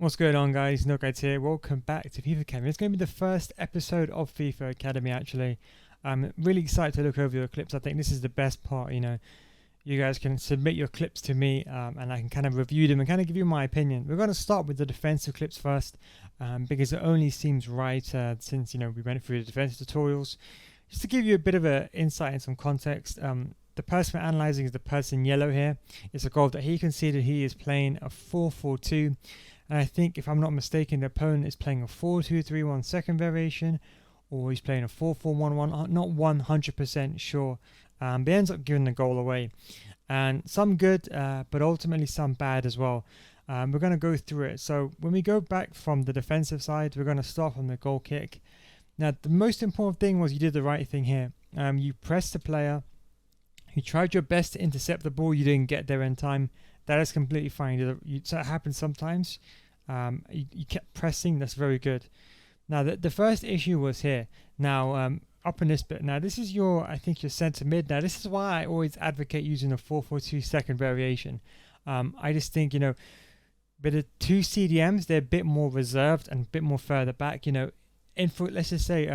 What's going on, guys? No Guides here. Welcome back to FIFA Academy. It's going to be the first episode of FIFA Academy, actually. I'm really excited to look over your clips. I think this is the best part, You guys can submit your clips to me and I can kind of review them and kind of give you my opinion. We're going to start with the defensive clips first because it only seems right since, we went through the defensive tutorials. Just to give you a bit of an insight and some context, the person we're analysing is the person in yellow here. It's a goal that he conceded. He is playing a 4-4-2. And I think, if I'm not mistaken, the opponent is playing a 4-2-3-1 second variation, or he's playing a 4-4-1-1. I'm not 100% sure. But he ends up giving the goal away. And some good, but ultimately some bad as well. We're going to go through it. So when we go back from the defensive side, we're going to start from the goal kick. Now, the most important thing was you did the right thing here. You pressed the player. You tried your best to intercept the ball. You didn't get there in time. That is completely fine. That happens sometimes. You kept pressing. That's very good. Now, the first issue was here. Now, up in this bit. Now, this is I think your centre mid. Now, this is why I always advocate using a 4-4-2 second variation. I just think, with the two CDMs, they're a bit more reserved and a bit more further back. Let's just say,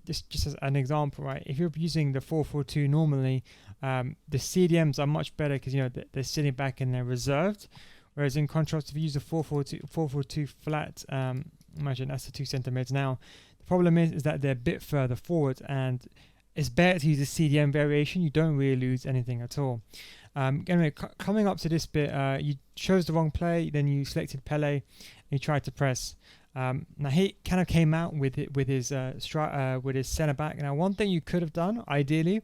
just as an example, right? If you're using the 4-4-2 normally, the CDMs are much better because they're sitting back and they're reserved. Whereas in contrast, if you use a 4-4-2 flat, imagine that's the two centre mids now. The problem is that they're a bit further forward, and it's better to use a CDM variation. You don't really lose anything at all. Anyway, coming up to this bit, you chose the wrong play, then you selected Pele, and you tried to press. Now he kind of came out with his centre back. Now, one thing you could have done, ideally,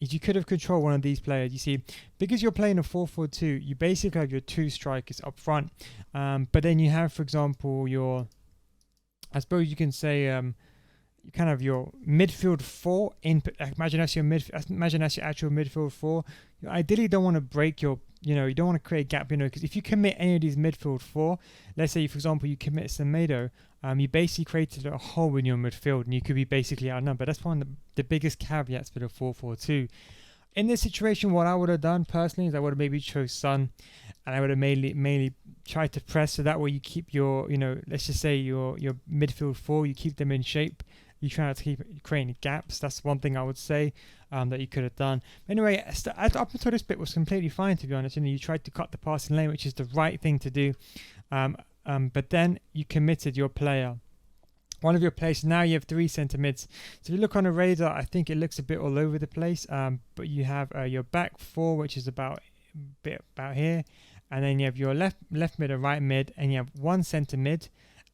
is you could have controlled one of these players. You see, because you're playing a 4-4-2, you basically have your two strikers up front, but then you have, for example, I suppose you can say, kind of your midfield four. Imagine that's your actual midfield four. You ideally don't want to break your. You don't want to create a gap, because if you commit any of these midfield four, let's say, for example, you commit Semedo, you basically created a hole in your midfield and you could be basically outnumbered. That's one of the biggest caveats for the 4-4-2. In this situation, what I would have done personally is I would have maybe chose Son, and I would have mainly tried to press, so that way you keep your, let's just say your midfield four, you keep them in shape. You try not to keep creating gaps. That's one thing I would say that you could have done. Anyway, up until this bit was completely fine, to be honest. You tried to cut the passing lane, which is the right thing to do. But then you committed your player. One of your players. Now you have three centre mids. So if you look on the radar, I think it looks a bit all over the place. But you have your back four, which is about here, and then you have your left mid and right mid, and you have one centre mid.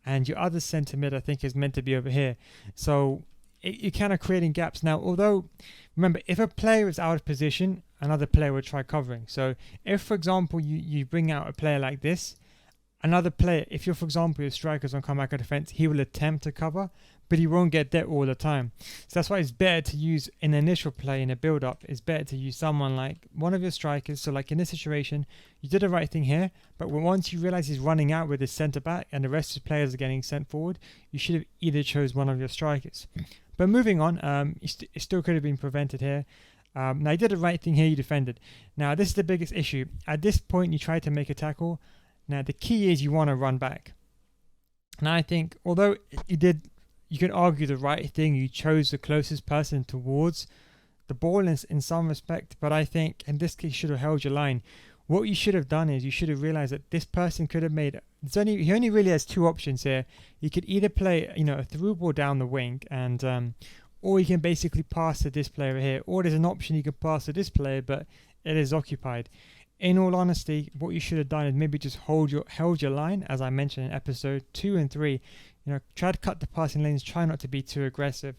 And your other centre mid, I think, is meant to be over here. So you're kind of creating gaps. Now, although, remember, if a player is out of position, another player will try covering. So if, for example, you bring out a player like this, another player, if you're, for example, your striker's on comeback or defence, he will attempt to cover, but he won't get there all the time. So that's why it's better to use an initial play in a build-up. It's better to use someone like one of your strikers. So like in this situation, you did the right thing here, but once you realize he's running out with his centre-back and the rest of the players are getting sent forward, you should have either chose one of your strikers. But moving on, it still could have been prevented here. Now you did the right thing here, you defended. Now this is the biggest issue. At this point, you try to make a tackle. Now the key is you want to run back. Now I think, although you can argue the right thing, you chose the closest person towards the ball in some respect, but I think in this case you should have held your line. What you should have done is you should have realized that this person could have made. He only really has two options here. He could either play, a through ball down the wing, and or he can basically pass to this player here, or there's an option you can pass to this player, but it is occupied. In all honesty, what you should have done is maybe just held your line, as I mentioned in episode 2 and 3. Try to cut the passing lanes. Try not to be too aggressive.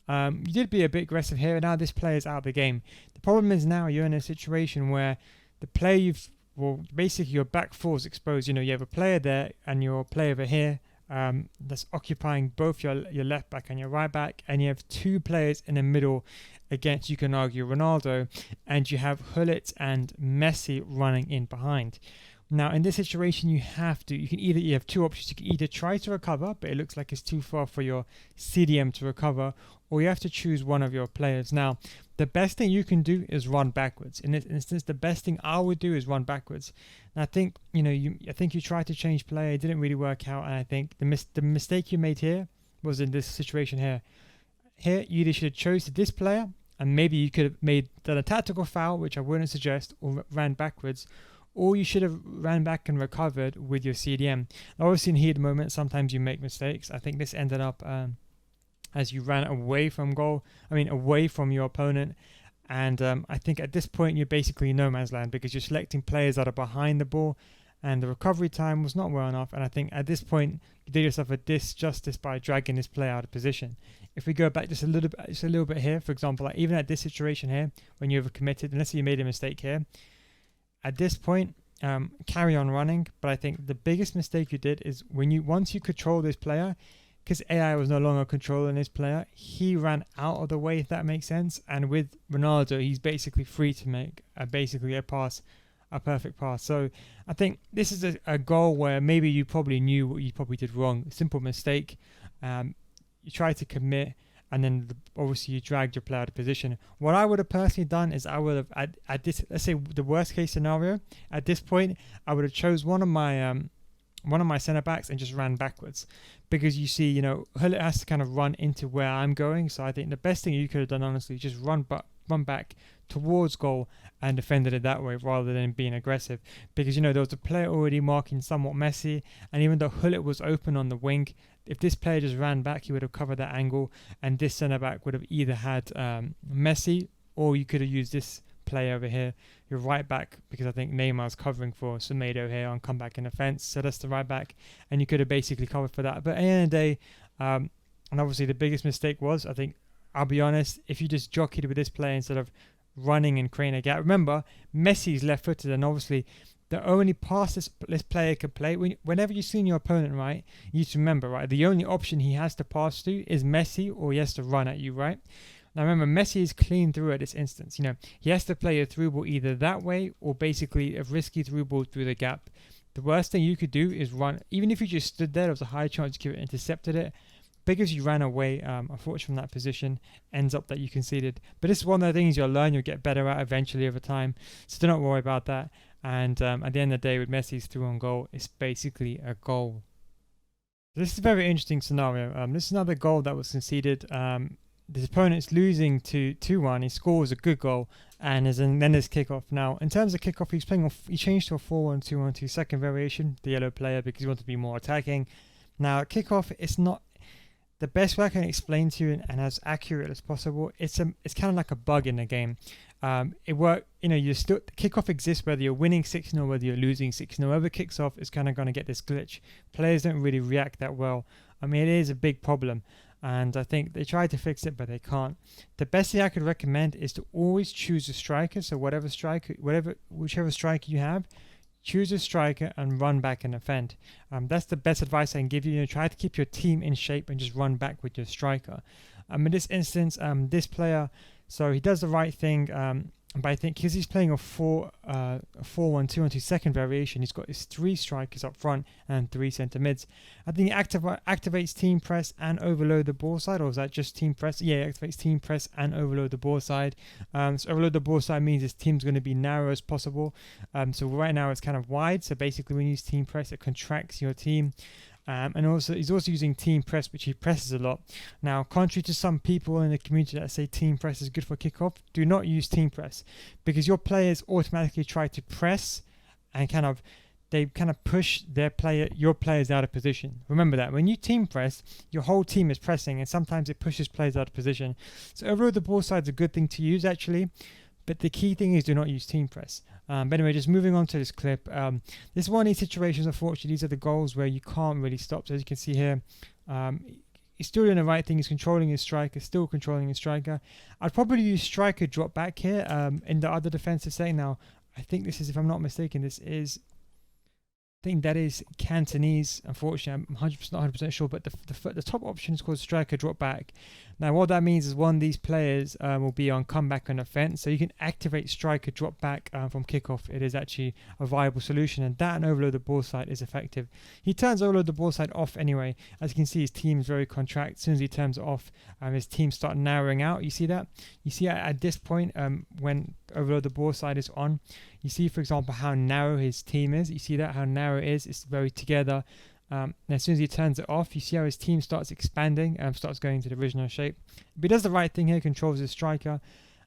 You did be a bit aggressive here, and now this player's out of the game. The problem is now you're in a situation where the player basically your back four is exposed. You have a player there and your player over here that's occupying both your left back and your right back, and you have two players in the middle against, you can argue, Ronaldo, and you have Hullet and Messi running in behind. Now in this situation you have two options. You can either try to recover, but it looks like it's too far for your CDM to recover, or you have to choose one of your players. Now the best thing you can do is run backwards. In this instance, the best thing I would do is run backwards. And I think you tried to change player, it didn't really work out, and I think the mistake you made here was in this situation here. Here you either should have chose this player, and maybe you could have done a tactical foul, which I wouldn't suggest, or ran backwards, or you should have ran back and recovered with your CDM. Obviously in heated moments, sometimes you make mistakes. I think this ended up as you ran away from away from your opponent. And I think at this point, you're basically no man's land because you're selecting players that are behind the ball, and the recovery time was not well enough. And I think at this point, you did yourself a disjustice by dragging this player out of position. If we go back just a little bit here, for example, like even at this situation here, when you overcommitted, unless you made a mistake here, at this point, carry on running. But I think the biggest mistake you did is once you control this player, because AI was no longer controlling this player, he ran out of the way, if that makes sense. And with Ronaldo, he's basically free to make a perfect pass. So I think this is a goal where maybe you probably knew what you probably did wrong. Simple mistake. You tried to commit, and then obviously you dragged your player out of position. What I would have personally done is I would have at this, let's say the worst case scenario, at this point I would have chose one of my center backs and just ran backwards, because you see, Hullet has to kind of run into where I'm going. So I think the best thing you could have done, honestly, just run back towards goal and defended it that way rather than being aggressive, because there was a player already marking somewhat messy, and even though Hullet was open on the wing, if this player just ran back, he would have covered that angle, and this centre back would have either had Messi, or you could have used this player over here, your right back, because I think Neymar's covering for Semedo here on comeback and offence, so that's the right back, and you could have basically covered for that. But at the end of the day, and obviously the biggest mistake was, I think, I'll be honest, if you just jockeyed with this player instead of running and creating a gap. Remember, Messi's left-footed, and obviously the only pass this player can play, whenever you've seen your opponent, right, you need to remember, right, the only option he has to pass to is Messi, or he has to run at you, right? Now remember, Messi is clean through at this instance. He has to play a through ball either that way, or basically a risky through ball through the gap. The worst thing you could do is run. Even if you just stood there was a high chance you could have intercepted it. Because you ran away, unfortunately, from that position, ends up that you conceded. But this is one of the things you'll learn, you'll get better at eventually over time. So do not worry about that. And at the end of the day, with Messi's through on goal, it's basically a goal. This is a very interesting scenario. This is another goal that was conceded. His opponent's losing to 2-1. He scores a good goal, and then there's kickoff. Now, in terms of kickoff, he changed to a 4-1-2-1-2 second variation, the yellow player, because he wanted to be more attacking. Now, kickoff, it's not the best way I can explain to you and as accurate as possible. It's kind of like a bug in the game. Kickoff exists whether you're winning 6-0 or whether you're losing 6-0. Whoever kicks off is kind of going to get this glitch. Players don't really react that well. I mean, it is a big problem, and I think they tried to fix it, but they can't. The best thing I could recommend is to always choose a striker. So whichever striker you have, choose a striker and run back and defend. That's the best advice I can give you. Try to keep your team in shape and just run back with your striker. In this instance, this player, so he does the right thing, but I think because he's playing a 4-1-2-1-2 second variation, he's got his 3 strikers up front and 3 centre mids. I think he activates team press and overload the ball side, or is that just team press? Yeah, it activates team press and overload the ball side. So overload the ball side means his team's going to be narrow as possible. So right now it's kind of wide. So basically when you use team press, it contracts your team. And also he's also using team press, which he presses a lot. Now, contrary to some people in the community that say team press is good for kickoff, do not use team press, because your players automatically try to press and they push your players out of position. Remember that when you team press, your whole team is pressing, and sometimes it pushes players out of position. So overall, the ball side is a good thing to use actually. But the key thing is do not use team press. But anyway, just moving on to this clip. This is one of these situations, unfortunately, these are the goals where you can't really stop. So as you can see here, he's still doing the right thing. He's controlling his striker, still controlling his striker. I'd probably use striker drop back here in the other defensive setting. Now, I think this is, if I'm not mistaken, this is think that is Cantonese. Unfortunately, I'm 100% sure, but the top option is called striker drop back. Now, what that means is one of these players will be on comeback on offense, so you can activate striker drop back from kickoff. It is actually a viable solution, and that and overload the ball side is effective. He turns overload the ball side off anyway. As you can see, his team is very contract. As soon as he turns it off, his team start narrowing out. You see that? You see at this point, when overload the ball side is on, you see, for example, how narrow his team is. You see that, how narrow it is. It's very together. And as soon as he turns it off, you see how his team starts expanding, starts going to the original shape. But he does the right thing here, controls his striker.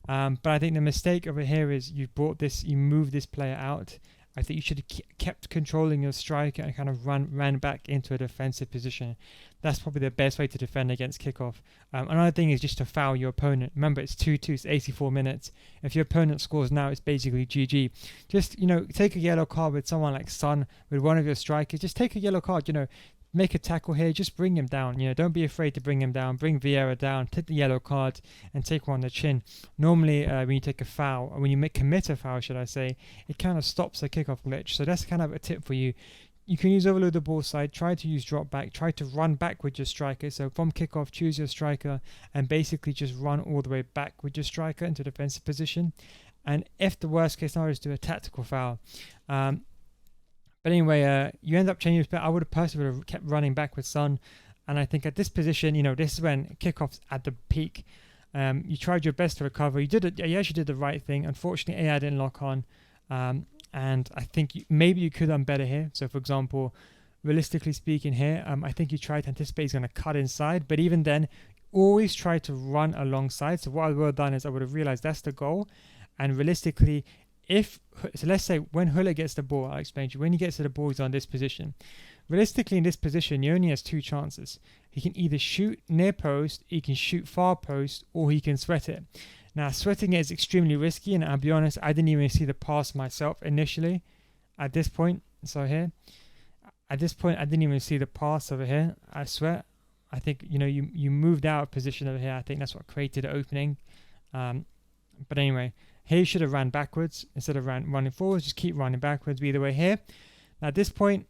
But I think the mistake over here is you moved this player out. I think you should have kept controlling your striker and kind of ran back into a defensive position. That's probably the best way to defend against kickoff. Another thing is just to foul your opponent. Remember, it's 2-2, it's 84 minutes. If your opponent scores now, it's basically GG. Just, take a yellow card with someone like Son, with one of your strikers. Just take a yellow card, make a tackle here, just bring him down. Don't be afraid to bring him down. Bring Vieira down, take the yellow card and take one on the chin. Normally, when you take a foul, or when you commit a foul, should I say, it kind of stops the kickoff glitch. So that's kind of a tip for you. You can use overload the ball side, try to use drop back, try to run back with your striker. So from kickoff, choose your striker and basically just run all the way back with your striker into defensive position. And if the worst case scenario is do a tactical foul. But anyway, you end up changing your. I would have personally kept running back with Son. And I think at this position, this is when kickoff's at the peak. You tried your best to recover. You actually did the right thing. Unfortunately, AI didn't lock on. And I think maybe you could have done better here. So, for example, realistically speaking here, I think you tried to anticipate he's going to cut inside. But even then, always try to run alongside. So what I would have done is I would have realized that's the goal. And realistically, so let's say when Huller gets the ball, I'll explain to you. When he gets to the ball, he's on this position. Realistically, in this position, he only has two chances. He can either shoot near post, he can shoot far post, or he can sweat it. Now, sweating it is extremely risky, and I'll be honest, I didn't even see the pass myself initially at this point. So here, at this point, I didn't even see the pass over here. I swear. I think, you moved out of position over here. I think that's what created the opening. But anyway, here you should have ran backwards instead of running forwards. Just keep running backwards. But either way here. Now, at this point,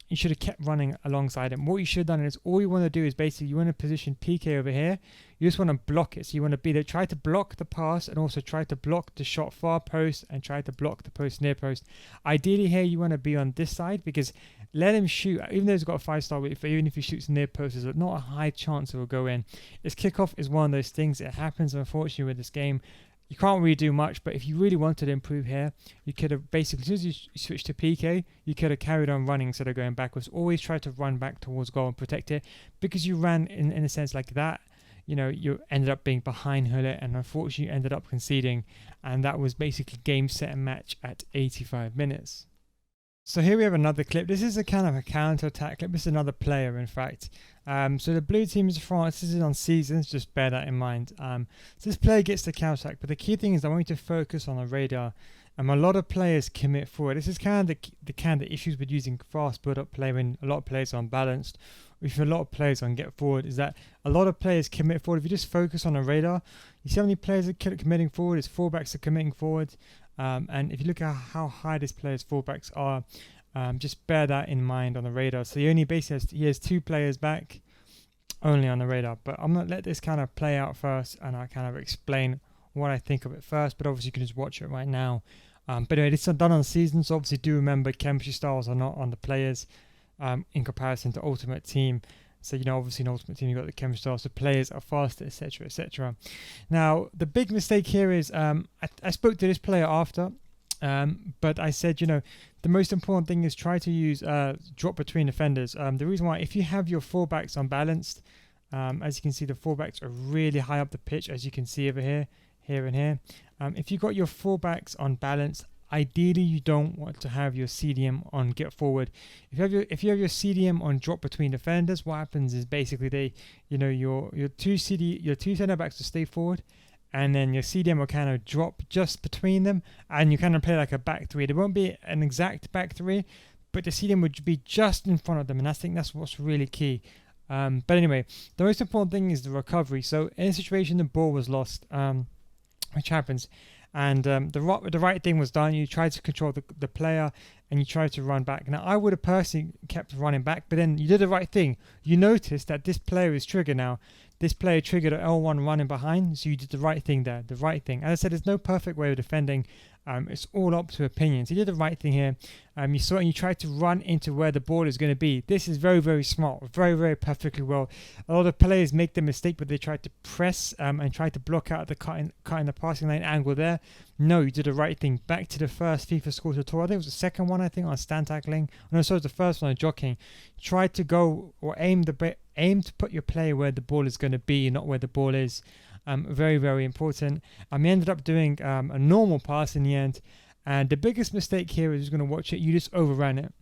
you should have kept running alongside him. What you should have done is all you want to do is basically you want to position PK over here. You just want to block it. So you want to be there, try to block the pass and also try to block the shot far post and try to block the post near post. Ideally here you want to be on this side because let him shoot. Even though he's got a 5-star weight, even if he shoots near post, there's not a high chance it will go in. His kickoff is one of those things. It happens unfortunately with this game. You can't really do much, but if you really wanted to improve here, you could have basically, as soon as you switch to PK, you could have carried on running instead of going backwards. Always try to run back towards goal and protect it. Because you ran in a sense like that, you ended up being behind Huller and unfortunately you ended up conceding. And that was basically game, set and match at 85 minutes. So here we have another clip. This is a kind of a counter-attack clip. This is another player, in fact. So the blue team is France. This is on seasons. Just bear that in mind. So this player gets the counter-attack. But the key thing is I want you to focus on the radar. A lot of players commit forward. This is kind of the issues with using fast build-up play when a lot of players are unbalanced. If a lot of players on get forward, is that a lot of players commit forward. If you just focus on the radar, you see how many players are committing forward. It's fullbacks are committing forward. And if you look at how high this player's fullbacks are, just bear that in mind on the radar. So he only basically has two players back only on the radar. But I'm going to let this kind of play out first and I'll kind of explain what I think of it first. But obviously you can just watch it right now. But anyway, it's done on season. So obviously do remember chemistry styles are not on the players in comparison to Ultimate Team. So, obviously in Ultimate Team, you've got the chemistry styles, so players are faster, etc., etc. Now, the big mistake here is I spoke to this player after, but I said, the most important thing is try to use drop between defenders. The reason why, if you have your fullbacks unbalanced, as you can see, the fullbacks are really high up the pitch, as you can see over here, and here. If you've got your fullbacks unbalanced, ideally you don't want to have your CDM on get forward. If you have your CDM on drop between defenders, what happens is basically your two center backs will stay forward, and then your CDM will kind of drop just between them, and you kind of play like a back three. There won't be an exact back three, but the CDM would be just in front of them, and I think that's what's really key. But anyway, the most important thing is the recovery. So in a situation the ball was lost, which happens, and the right thing was done. You tried to control the player, and you tried to run back. Now I would have personally kept running back, but then you did the right thing. You noticed that this player is triggered now. This player triggered an L1 running behind, so you did the right thing there, the right thing. As I said, there's no perfect way of defending. It's all up to opinions. You did the right thing here. You saw it and you tried to run into where the ball is going to be. This is very, very smart, very, very perfectly well. A lot of players make the mistake, but they try to press and try to block out the cut in the passing lane angle there. No, you did the right thing. Back to the first FIFA score tutorial. I think it was the second one, I think, on stand tackling. No, so it was the first one on jockeying. Try to go or aim to put your player where the ball is going to be, not where the ball is. Very, very important. We ended up doing a normal pass in the end, and the biggest mistake here is going to watch it. You just overran it.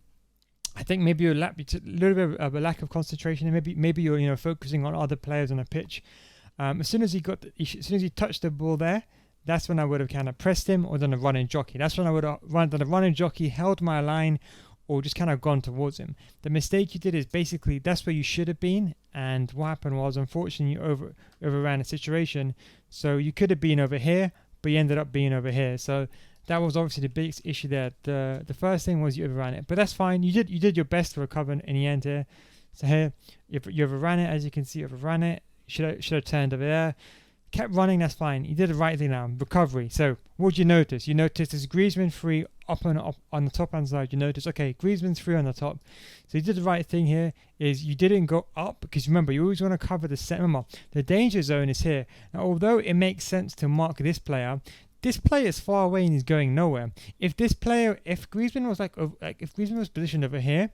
I think maybe a little bit of a lack of concentration, and maybe you're focusing on other players on the pitch. As soon as he touched the ball there, that's when I would have kind of pressed him or done a running jockey. That's when I would have done a running jockey, held my line, or just kind of gone towards him. The mistake you did is basically that's where you should have been, and what happened was, unfortunately, you overran a situation. So you could have been over here, but you ended up being over here. So that was obviously the biggest issue there. The first thing was you overran it, but that's fine. You did your best to recover in the end here. So here you overran it, as you can see, overran it. Should have turned over there. Kept running, that's fine. You did the right thing now. Recovery. So what did you notice? You noticed there's Griezmann free up on the top hand side. You notice, okay, Griezmann's free on the top. So you did the right thing here, is you didn't go up, because remember, you always want to cover the set. Remember, the danger zone is here. Now, although it makes sense to mark this player is far away and he's going nowhere. If Griezmann was positioned over here,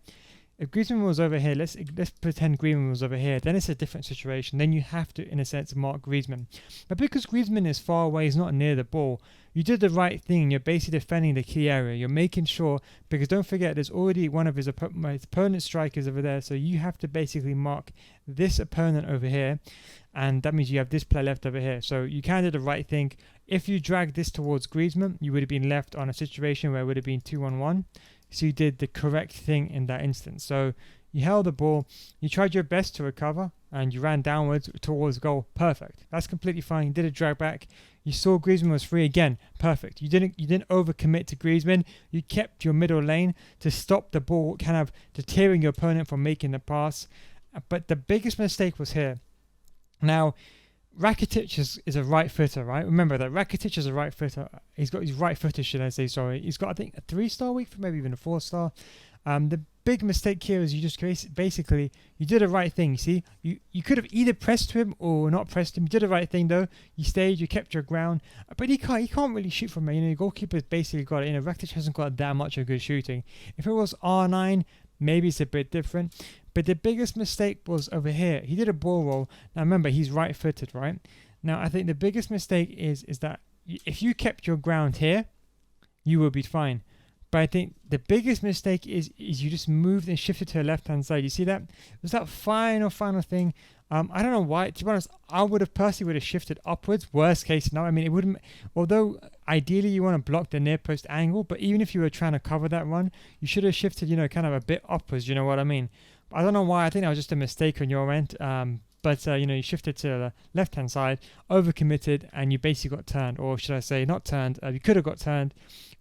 if Griezmann was over here, let's pretend Griezmann was over here, then it's a different situation. Then you have to, in a sense, mark Griezmann. But because Griezmann is far away, he's not near the ball, you did the right thing. You're basically defending the key area. You're making sure, because don't forget, there's already one of his opponent strikers over there, so you have to basically mark this opponent over here, and that means you have this player left over here. So you kind of did the right thing. If you drag this towards Griezmann, you would have been left on a situation where it would have been 2-on-1. So you did the correct thing in that instance. So you held the ball, you tried your best to recover, and you ran downwards towards goal. Perfect. That's completely fine. You did a drag back. You saw Griezmann was free again. Perfect. You didn't overcommit to Griezmann. You kept your middle lane to stop the ball kind of deterring your opponent from making the pass. But the biggest mistake was here. Now, Rakitic is a right footer, right? Remember that Rakitic is a right footer. He's right footed, should I say, sorry. He's got, I think, a 3-star week, maybe even a 4-star. The big mistake here is you just basically, you did the right thing, you see? You could have either pressed him or not pressed him. You did the right thing, though. You stayed, you kept your ground. But he can't really shoot from there. Your goalkeeper's basically got it. Rakitic hasn't got that much of good shooting. If it was R9, maybe it's a bit different. But the biggest mistake was over here. He did a ball roll. Now remember, he's right-footed, right? Now I think the biggest mistake is that if you kept your ground here, you will be fine. But I think the biggest mistake is you just moved and shifted to the left-hand side. You see that? It was that final thing. I don't know why. To be honest, I would have shifted upwards. Worst case scenario. I mean, it wouldn't. Although ideally you want to block the near post angle, but even if you were trying to cover that run, you should have shifted, kind of a bit upwards. You know what I mean? I don't know why. I think that was just a mistake on your end. But you shifted to the left-hand side, overcommitted, and you basically got turned, or should I say, not turned. You could have got turned,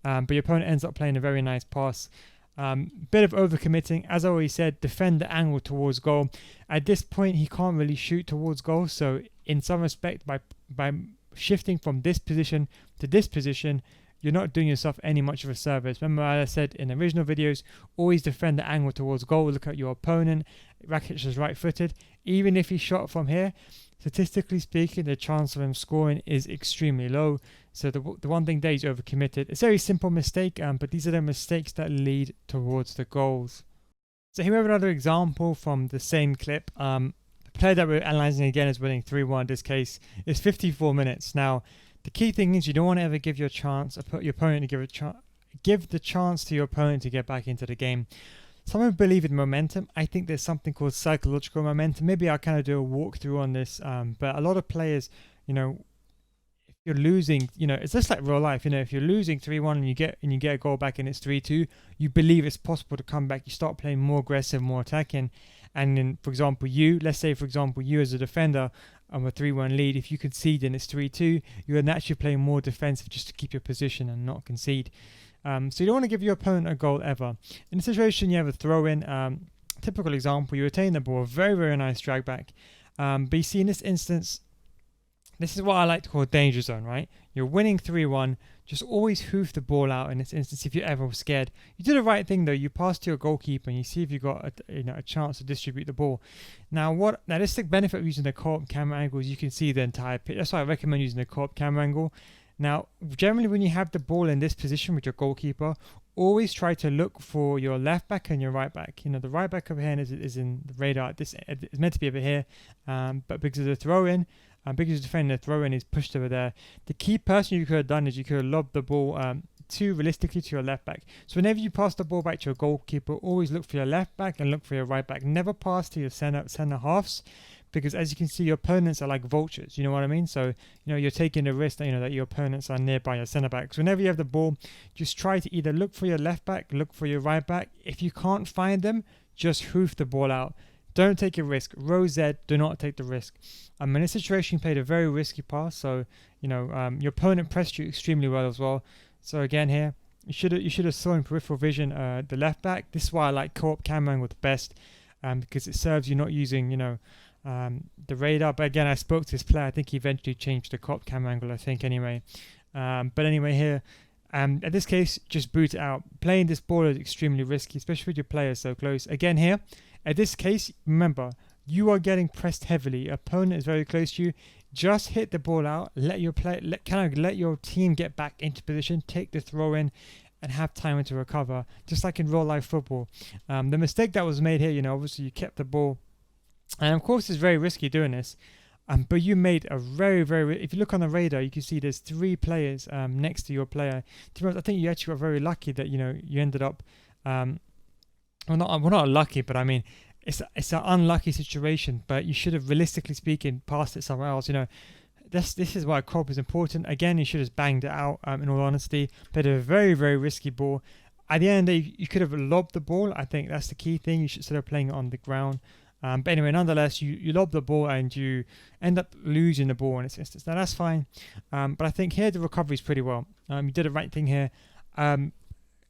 but your opponent ends up playing a very nice pass. Bit of overcommitting. As I already said, defend the angle towards goal. At this point, he can't really shoot towards goal. So in some respect, by shifting from this position to this position, you're not doing yourself any much of a service. Remember, as I said in the original videos, always defend the angle towards goal. Look at your opponent. Rakitic is right-footed. Even if he shot from here, statistically speaking, the chance of him scoring is extremely low. So the one thing there is overcommitted. It's a very simple mistake, but these are the mistakes that lead towards the goals. So here we have another example from the same clip. The player that we're analysing again is winning 3-1 in this case. It's 54 minutes. Now, the key thing is you don't want to ever give your opponent to give the chance to your opponent to get back into the game. Some people believe in momentum. I think there's something called psychological momentum. Maybe I'll kind of do a walkthrough on this. But a lot of players, if you're losing, it's just like real life. If you're losing 3-1 and you get a goal back and it's 3-2, you believe it's possible to come back. You start playing more aggressive, more attacking. And then, let's say, for example, you as a defender, a 3-1 lead. If you concede and it's 3-2, you're naturally playing more defensive just to keep your position and not concede. So you don't want to give your opponent a goal ever. In a situation you have a throw in, typical example, you retain the ball, very, very nice drag back. But you see in this instance, this is what I like to call danger zone, right? You're winning 3-1, just always hoof the ball out in this instance if you're ever scared. You do the right thing though, you pass to your goalkeeper and you see if you got a chance to distribute the ball. Now this is the benefit of using the co-op camera angle is you can see the entire pitch. That's why I recommend using the co-op camera angle. Now, generally when you have the ball in this position with your goalkeeper, always try to look for your left back and your right back. The right back over here is in the radar. This is meant to be over here, but because of the throw in, because defending the throw in is pushed over there. The key person you could have done is you could have lobbed the ball realistically to your left back. So whenever you pass the ball back to your goalkeeper, always look for your left back and look for your right back. Never pass to your center halves, because as you can see, your opponents are like vultures. You know what I mean? So you're taking the risk that that your opponents are nearby your center back. So whenever you have the ball, just try to either look for your left back, look for your right back. If you can't find them, just hoof the ball out. Don't take a risk. Row Z, do not take the risk. In this situation, you played a very risky pass, so your opponent pressed you extremely well as well. So again here, you should have saw in peripheral vision the left back. This is why I like co-op camera angle the best, because it serves you not using the radar. But again, I spoke to this player. I think he eventually changed the co-op camera angle. I think anyway. But anyway here. In this case, just boot it out. Playing this ball is extremely risky, especially with your players so close. Again here, in this case, remember, you are getting pressed heavily. Your opponent is very close to you. Just hit the ball out. Let your team get back into position. Take the throw in, and have time to recover. Just like in real life football. The mistake that was made here, obviously you kept the ball, and of course it's very risky doing this. But you made a very, very. If you look on the radar, you can see there's 3 players next to your player. To be honest, I think you actually got very lucky that you ended up. Not lucky, but I mean, it's an unlucky situation. But you should have, realistically speaking, passed it somewhere else. This is why co-op is important. Again, you should have banged it out. In all honesty, played a very, very risky ball. At the end of the day, you could have lobbed the ball. I think that's the key thing. You should instead of playing it on the ground. But anyway, nonetheless, you lob the ball and you end up losing the ball in this instance. Now that's fine. But I think here the recovery is pretty well. You did the right thing here.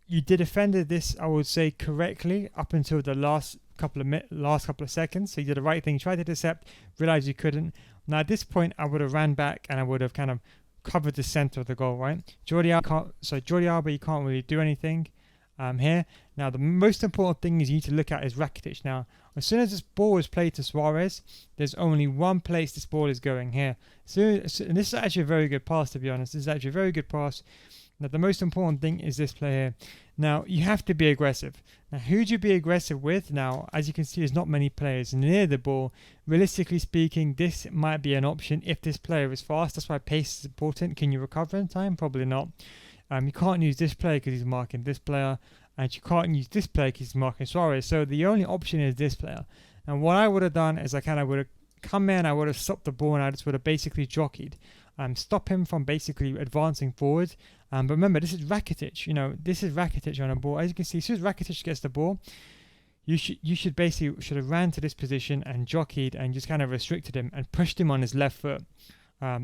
You did defended this, I would say, correctly up until the last couple of seconds. So you did the right thing. You tried to intercept, realized you couldn't. Now at this point, I would have ran back and I would have kind of covered the center of the goal, right? Jordi Alba, you can't really do anything here. Now the most important thing is you need to look at is Rakitic. Now, as soon as this ball is played to Suarez, there's only one place this ball is going here. So and this is actually a very good pass, to be honest. This is actually a very good pass. Now the most important thing is this play here. Now you have to be aggressive. Now who do you be aggressive with? Now as you can see, there's not many players near the ball. Realistically speaking, this might be an option if this player is fast. That's why pace is important. Can you recover in time? Probably not. You can't use this player because he's marking this player, and you can't use this player because he's marking Suarez. So the only option is this player. And what I would have done is I would have come in, I would have stopped the ball, and I just would have basically jockeyed. Stop him from basically advancing forward. But remember, this is Rakitic. This is Rakitic on a ball. As you can see, as soon as Rakitic gets the ball, you should have ran to this position and jockeyed and just kind of restricted him and pushed him on his left foot.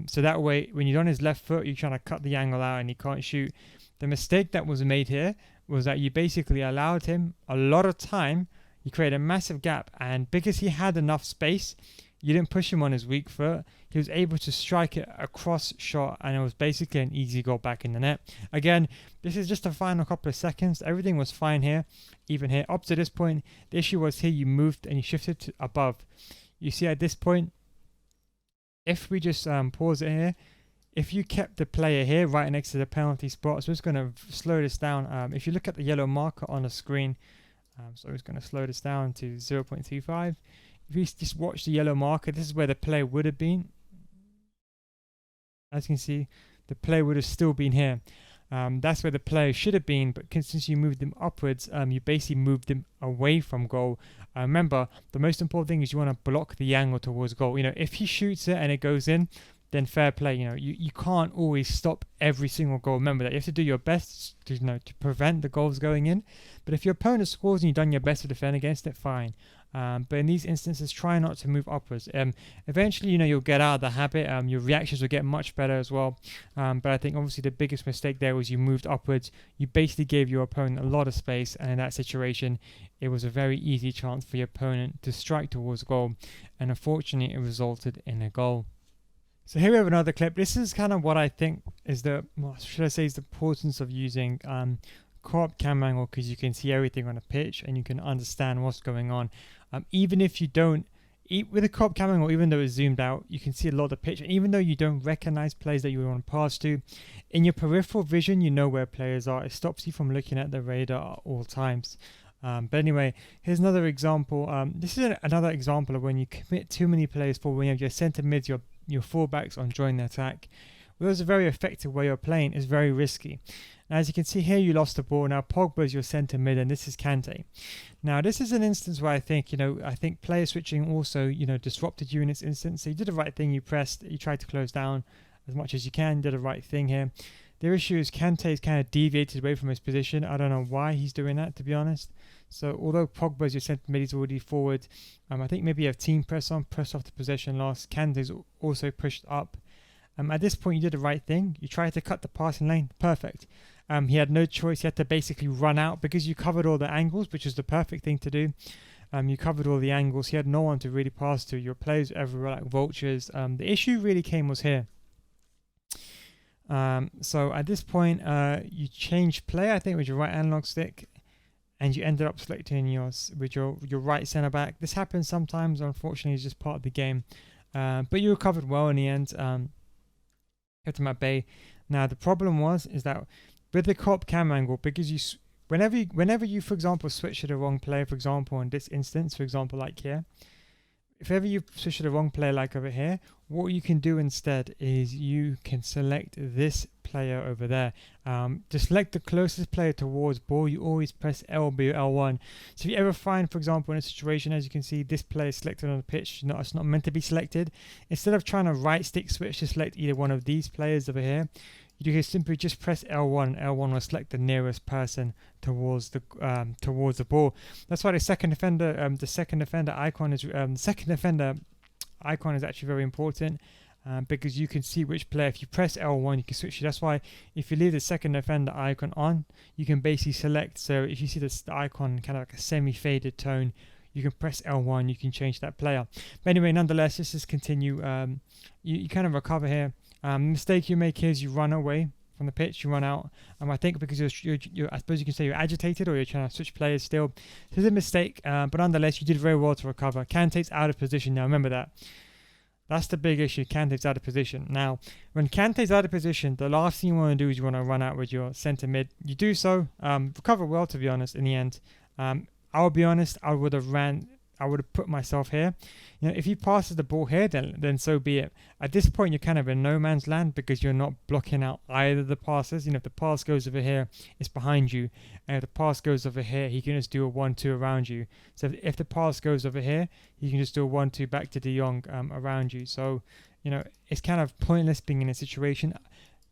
So that way, when you're on his left foot, you're trying to cut the angle out and he can't shoot. The mistake that was made here was that you basically allowed him a lot of time. You created a massive gap, and because he had enough space, you didn't push him on his weak foot. He was able to strike it a cross shot, and it was basically an easy goal back in the net. Again, this is just the final couple of seconds. Everything was fine here, even here. Up to this point, the issue was here you moved and you shifted to above. You see at this point, if we just pause it here, if you kept the player here right next to the penalty spot, so it's going to slow this down. If you look at the yellow marker on the screen, so it's going to slow this down to 0.25. If you just watch the yellow marker, this is where the player would have been. As you can see, the player would have still been here. That's where the player should have been, but since you moved them upwards, you basically moved them away from goal. Remember, the most important thing is you want to block the angle towards goal. If he shoots it and it goes in, then fair play. You can't always stop every single goal. Remember that you have to do your best to prevent the goals going in. But if your opponent scores and you've done your best to defend against it, fine. But in these instances, try not to move upwards. Eventually, you'll get out of the habit. Your reactions will get much better as well. But I think obviously the biggest mistake there was you moved upwards. You basically gave your opponent a lot of space, and in that situation, it was a very easy chance for your opponent to strike towards goal. And unfortunately, it resulted in a goal. So here we have another clip. This is kind of what I think is the importance of using co-op camera angle, because you can see everything on a pitch and you can understand what's going on. Even if you don't, with a co-op camera angle, even though it's zoomed out, you can see a lot of the pitch. And even though you don't recognize players that you want to pass to, in your peripheral vision, you know where players are. It stops you from looking at the radar at all times. But anyway, here's another example. This is another example of when you commit too many players forward, when you have your centre mids, your fullbacks on join the attack. Well, it's a very effective way of playing. It's very risky. Now, as you can see here, you lost the ball. Now, Pogba is your centre mid, and this is Kante. Now, this is an instance where I think player switching also, disrupted you in this instance. So you did the right thing. You pressed. You tried to close down as much as you can. You did the right thing here. The issue is Kante is kind of deviated away from his position. I don't know why he's doing that, to be honest. So although Pogba is your centre mid, he's already forward. I think maybe you have team press on, press off the possession loss. Kante's also pushed up. At this point, you did the right thing. You tried to cut the passing lane. Perfect. He had no choice. He had to basically run out because you covered all the angles, which is the perfect thing to do. You covered all the angles. He had no one to really pass to. Your players everywhere like vultures. The issue really was here. So at this point, you changed play, I think, with your right analog stick, and you ended up selecting with your right centre back. This happens sometimes. Unfortunately, it's just part of the game. But you recovered well in the end. Kept him at bay. Now the problem is that with the co-op camera angle, because whenever you, for example, switch to the wrong player, for example, in this instance, for example, like here, if ever you switch to the wrong player, like over here, what you can do instead is you can select this player over there. To select the closest player towards ball, you always press LB or L1. So if you ever find, for example, in a situation, as you can see, this player is selected on the pitch, it's not meant to be selected. Instead of trying to right stick switch to select either one of these players over here, you can simply just press L1. L1 will select the nearest person towards the ball. That's why the second defender icon is actually very important, because you can see which player. If you press L1, you can switch. That's why if you leave the second defender icon on, you can basically select. So if you see the icon kind of like a semi-faded tone, you can press L1. You can change that player. But anyway, nonetheless, let's just continue. You kind of recover here. The mistake you make here is you run away from the pitch, you run out. I think because you're I suppose you can say you're agitated or you're trying to switch players still. This is a mistake, but nonetheless, you did very well to recover. Kante's out of position now. Remember that. That's the big issue. Kante's out of position. Now, when Kante's out of position, the last thing you want to do is you want to run out with your centre mid. You do so. Recover well, to be honest, in the end. I'll be honest, I would have put myself here. If he passes the ball here, then so be it. At this point, you're kind of in no man's land because you're not blocking out either the passes. If the pass goes over here, it's behind you. And if the pass goes over here, he can just do a 1-2 around you. So if the pass goes over here, you can just do a 1-2 back to De Jong around you. So, it's kind of pointless being in a situation.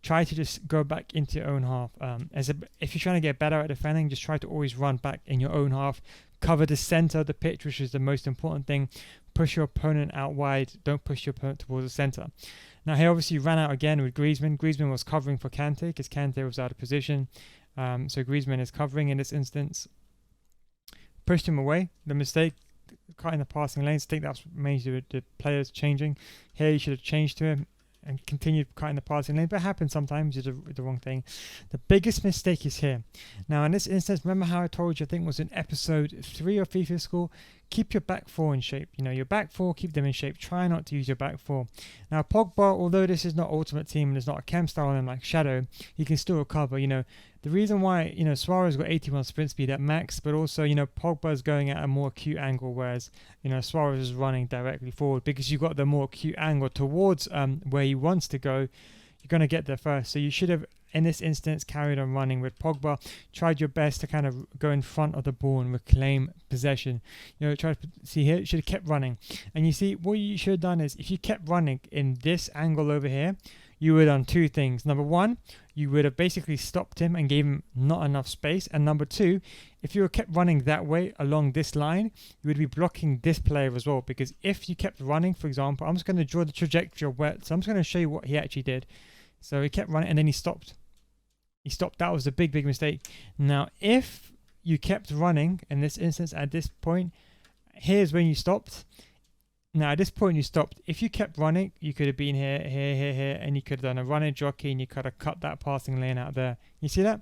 Try to just go back into your own half. If you're trying to get better at defending, just try to always run back in your own half. Cover the center of the pitch, which is the most important thing. Push your opponent out wide. Don't push your opponent towards the center. Now, he obviously ran out again with Griezmann. Griezmann was covering for Kante because Kante was out of position. So Griezmann is covering in this instance. Pushed him away. The mistake, cutting the passing lanes. I think that's mainly the players changing. Here, you should have changed to him and continued cutting the passing lane, but it happens sometimes. You do the wrong thing. The biggest mistake is here. Now, in this instance, remember how I told you, I think it was in episode 3 of FIFA School, keep your back four in shape. Your back four, keep them in shape. Try not to use your back four. Now, Pogba, although this is not Ultimate Team and there's not a chem style on him like Shadow, he can still recover. The reason why, Suarez got 81 sprint speed at max, but also, Pogba is going at a more acute angle, whereas, Suarez is running directly forward because you've got the more acute angle towards where he wants to go. You're going to get there first. So you should have, in this instance, carried on running with Pogba. Tried your best to kind of go in front of the ball and reclaim possession. Try to see here, you should have kept running. And you see, what you should have done is, if you kept running in this angle over here, you would have done two things. Number one, you would have basically stopped him and gave him not enough space. And number two, if you were kept running that way along this line, you would be blocking this player as well. Because if you kept running, for example, I'm just going to draw the trajectory of where, so I'm just going to show you what he actually did. So he kept running and then he stopped. He stopped. That was a big mistake. Now, if you kept running in this instance at this point, here's when you stopped. Now, at this point, you stopped. If you kept running, you could have been here, and you could have done a running jockey, and you could have cut that passing lane out there. You see that?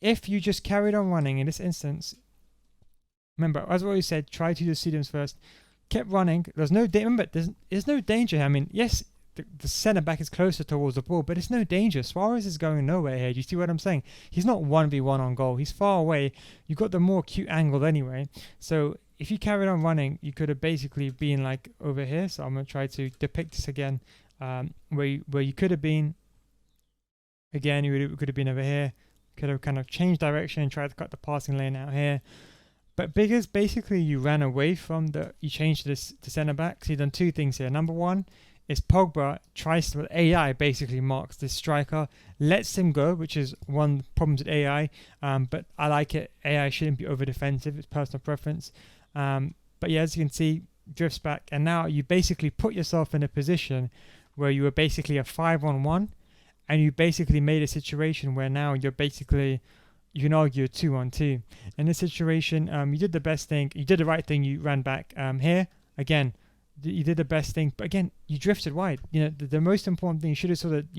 If you just carried on running in this instance, remember, as what we said, try to do CDMs first. Kept running. There's no remember, there's no danger here. I mean, yes, the centre back is closer towards the ball, but it's no danger. Suarez is going nowhere here. Do you see what I'm saying? He's not 1v1 on goal. He's far away. You've got the more acute angle anyway. So if you carried on running, you could have basically been like over here. So I'm going to try to depict this again, where you could have been. Again, you could have been over here. Could have kind of changed direction and tried to cut the passing lane out here. But because basically you ran away from you changed this to centre back. So you've done two things here. Number one is Pogba tries to, AI basically marks this striker, lets him go, which is one problem with AI. But I like it. AI shouldn't be over defensive. It's personal preference. But yeah, as you can see, drifts back. And now you basically put yourself in a position where you were basically a 5-on-1. And you basically made a situation where now you're basically, you can argue, a 2-on-2. In this situation, you did the best thing. You did the right thing. You ran back. Here, again, you did the best thing. But again, you drifted wide. You know, the most important thing, you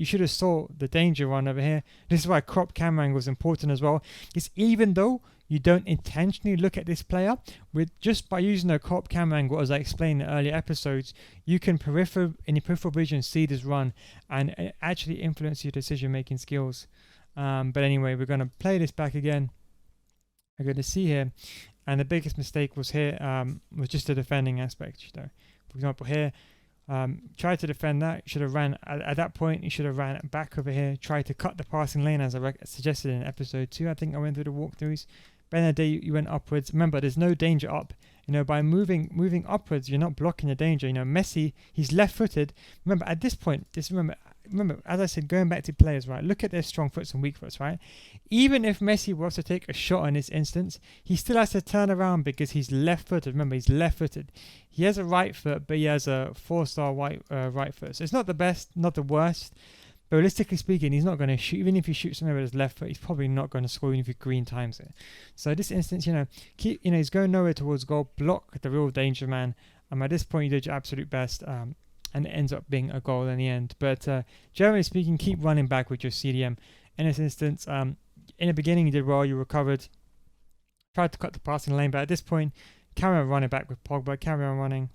should have saw the danger run over here. This is why crop camera angle is important as well. Because even though you don't intentionally look at this player, with just by using a crop camera angle, as I explained in earlier episodes, you can in your peripheral vision see this run and it actually influence your decision-making skills. But anyway, we're going to play this back again. We're going to see here, and the biggest mistake was here, was just the defending aspect. You know, for example, here, try to defend that. You should have ran at that point. You should have ran back over here. Try to cut the passing lane, as I suggested in episode 2. I think I went through the walkthroughs. But in the day, you went upwards. Remember, there's no danger up. You know, by moving upwards, you're not blocking the danger. You know, Messi, he's left-footed. Remember, at this point, remember, as I said, going back to players, right? Look at their strong foots and weak foots, right? Even if Messi was to take a shot in this instance, he still has to turn around because he's left-footed. Remember, he's left-footed. He has a right foot, but he has a 4-star right foot. So it's not the best, not the worst. But realistically speaking, he's not going to shoot. Even if he shoots somewhere with his left foot, he's probably not going to score even if he green times it. So this instance, you know, he's going nowhere towards goal. Block the real danger man. At this point, you did your absolute best. And it ends up being a goal in the end. But generally speaking, keep running back with your CDM. In this instance, in the beginning, you did well. You recovered. Tried to cut the passing lane. But at this point, carry on running back with Pogba. Carry on running.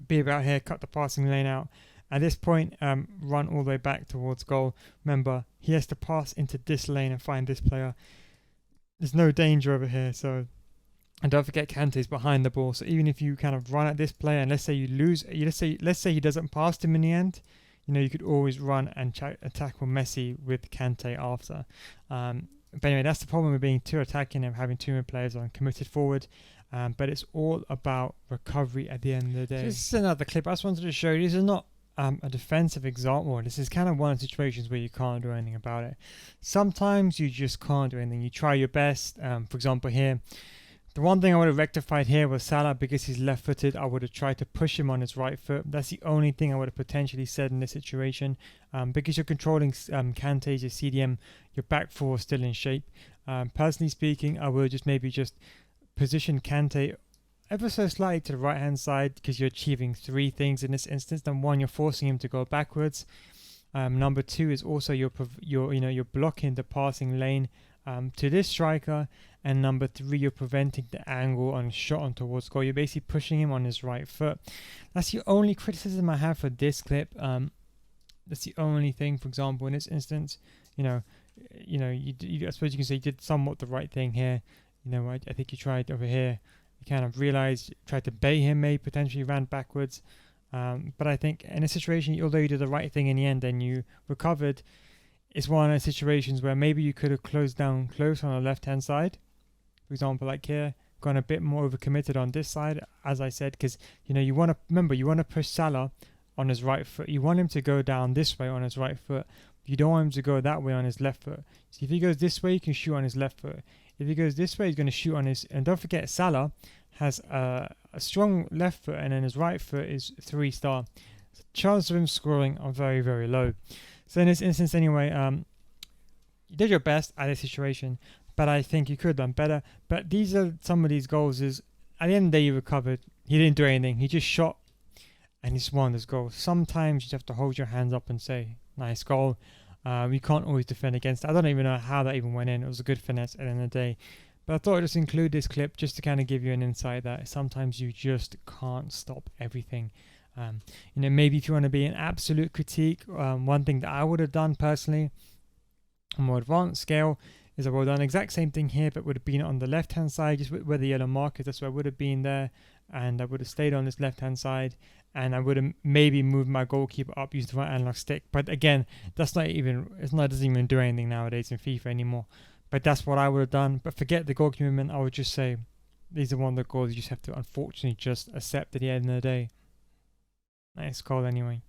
Be about here. Cut the passing lane out. At this point, run all the way back towards goal. Remember, he has to pass into this lane and find this player. There's no danger over here. So, and don't forget, Kante's behind the ball. So even if you kind of run at this player, and let's say you lose, let's say he doesn't pass him in the end, you know, you could always run and tackle Messi with Kante after. But anyway, that's the problem with being too attacking and having too many players on committed forward. But it's all about recovery at the end of the day. So this is another clip I just wanted to show you. This is not a defensive example. This is kind of one of the situations where you can't do anything about it. Sometimes you just can't do anything. You try your best. For example, here, the one thing I would have rectified here was Salah, because he's left-footed. I would have tried to push him on his right foot. That's the only thing I would have potentially said in this situation. Because you're controlling Kante's, your CDM, your back four is still in shape. Personally speaking, I would maybe just position Kante ever so slightly to the right hand side, because you're achieving three things in this instance. Number one, you're forcing him to go backwards. Number two is also you're blocking the passing lane to this striker, and number three, you're preventing the angle on shot on towards goal. You're basically pushing him on his right foot. That's the only criticism I have for this clip. That's the only thing. For example, in this instance, I suppose you can say you did somewhat the right thing here. I think you tried over here. You kind of realized, tried to bait him, maybe potentially ran backwards. But I think in a situation, although you did the right thing in the end and you recovered, it's one of those situations where maybe you could have closed down close on the left-hand side. For example, like here, gone a bit more overcommitted on this side, as I said, because you want to push Salah on his right foot. You want him to go down this way on his right foot. You don't want him to go that way on his left foot. So if he goes this way, you can shoot on his left foot. If he goes this way, he's going to shoot on his... And don't forget, Salah has a strong left foot, and then his right foot is 3-star. So chances of him scoring are very, very low. So in this instance anyway, you did your best at this situation, but I think you could have done better. But these are some of these goals is, at the end of the day, he recovered. He didn't do anything. He just shot, and he just won this goal. Sometimes you just have to hold your hands up and say, nice goal. We can't always defend against it. I don't even know how that even went in. It was a good finesse at the end of the day. But I thought I'd just include this clip just to kind of give you an insight that sometimes you just can't stop everything. Maybe if you want to be an absolute critique, one thing that I would have done personally, a more advanced scale, is I would have done the exact same thing here, but would have been on the left-hand side, just where the yellow mark is. That's where I would have been there, and I would have stayed on this left-hand side, and I would have maybe moved my goalkeeper up, used the right analog stick. But again, doesn't even do anything nowadays in FIFA anymore. But that's what I would have done. But forget the goalkeeper movement. I would just say these are one of the goals you just have to unfortunately just accept at the end of the day. Nice goal anyway.